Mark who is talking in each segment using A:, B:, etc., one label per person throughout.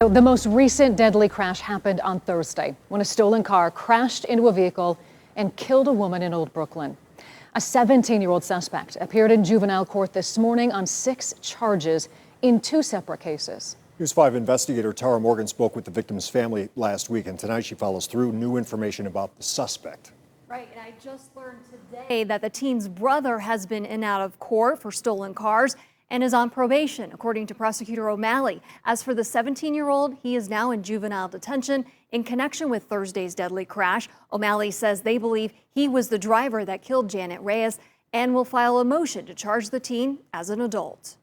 A: So the most recent deadly crash happened on Thursday when a stolen car crashed into a vehicle and killed a woman in Old Brooklyn. A 17-year-old suspect appeared in juvenile court this morning on 6 charges in 2 separate cases.
B: News 5 investigator Tara Morgan spoke with the victim's family last week, and tonight she follows through new information about the suspect.
C: Right, and I just learned today that the teen's brother has been in and out of court for stolen cars and is on probation, according to prosecutor O'Malley. As for the 17-year-old, he is now in juvenile detention in connection with Thursday's deadly crash. O'Malley says they believe he was the driver that killed Janet Reyes and will file a motion to charge the teen as an adult.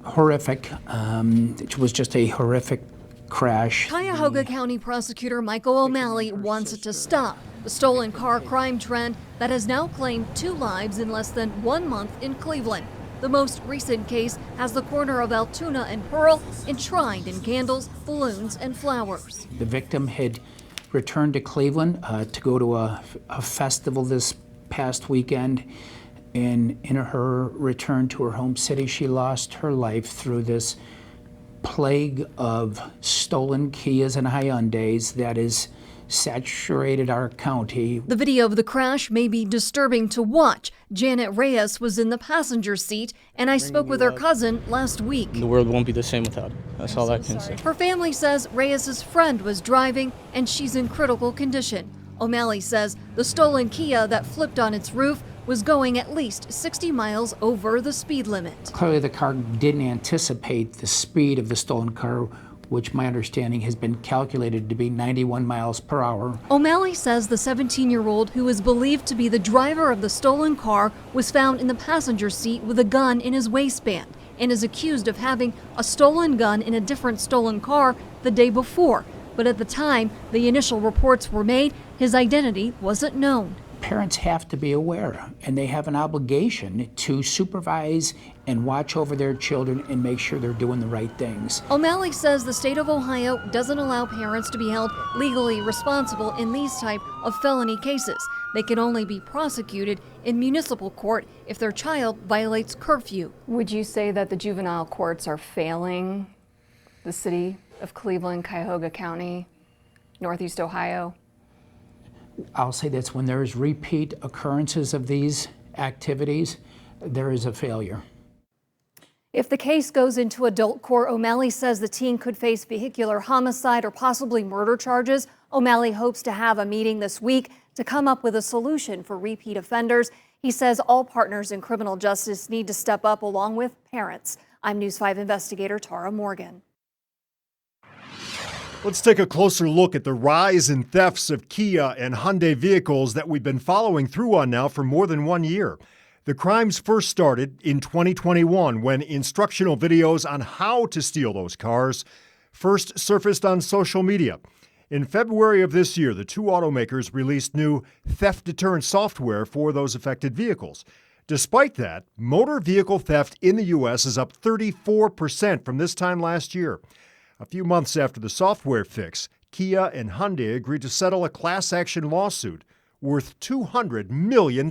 D: Horrific. It was just a horrific crash.
C: Cuyahoga County prosecutor Michael O'Malley wants it to stop. The stolen car crime trend that has now claimed 2 lives in less than 1 month in Cleveland. The most recent case has the corner of Altoona and Pearl enshrined in candles, balloons, and flowers.
D: The victim had returned to Cleveland to go to a festival this past weekend. And in her return to her home city, she lost her life through this plague of stolen Kias and Hyundais that is saturated our county.
C: The video of the crash may be disturbing to watch. Janet Reyes was in the passenger seat, and I spoke with her cousin last week.
E: The world won't be the same without her. That's all I can say.
C: Her family says Reyes' friend was driving, and she's in critical condition. O'Malley says the stolen Kia that flipped on its roof was going at least 60 miles over the speed limit.
D: Clearly the car didn't anticipate the speed of the stolen car, which my understanding has been calculated to be 91 miles per hour.
C: O'Malley says the 17-year-old, who is believed to be the driver of the stolen car, was found in the passenger seat with a gun in his waistband and is accused of having a stolen gun in a different stolen car the day before. But at the time the initial reports were made, his identity wasn't known.
D: Parents have to be aware, and they have an obligation to supervise and watch over their children and make sure they're doing the right things.
C: O'Malley says the state of Ohio doesn't allow parents to be held legally responsible in these type of felony cases. They can only be prosecuted in municipal court if their child violates curfew.
F: Would you say that the juvenile courts are failing the city of Cleveland, Cuyahoga County, Northeast Ohio?
D: I'll say this, when there's repeat occurrences of these activities, there is a failure.
C: If the case goes into adult court, O'Malley says the teen could face vehicular homicide or possibly murder charges. O'Malley hopes to have a meeting this week to come up with a solution for repeat offenders. He says all partners in criminal justice need to step up along with parents. I'm News 5 investigator Tara Morgan.
B: Let's take a closer look at the rise in thefts of Kia and Hyundai vehicles that we've been following through on now for more than 1 year. The crimes first started in 2021 when instructional videos on how to steal those cars first surfaced on social media. In February of this year, the 2 automakers released new theft deterrent software for those affected vehicles. Despite that, motor vehicle theft in the U.S. is up 34% from this time last year. A few months after the software fix, Kia and Hyundai agreed to settle a class action lawsuit worth $200 million.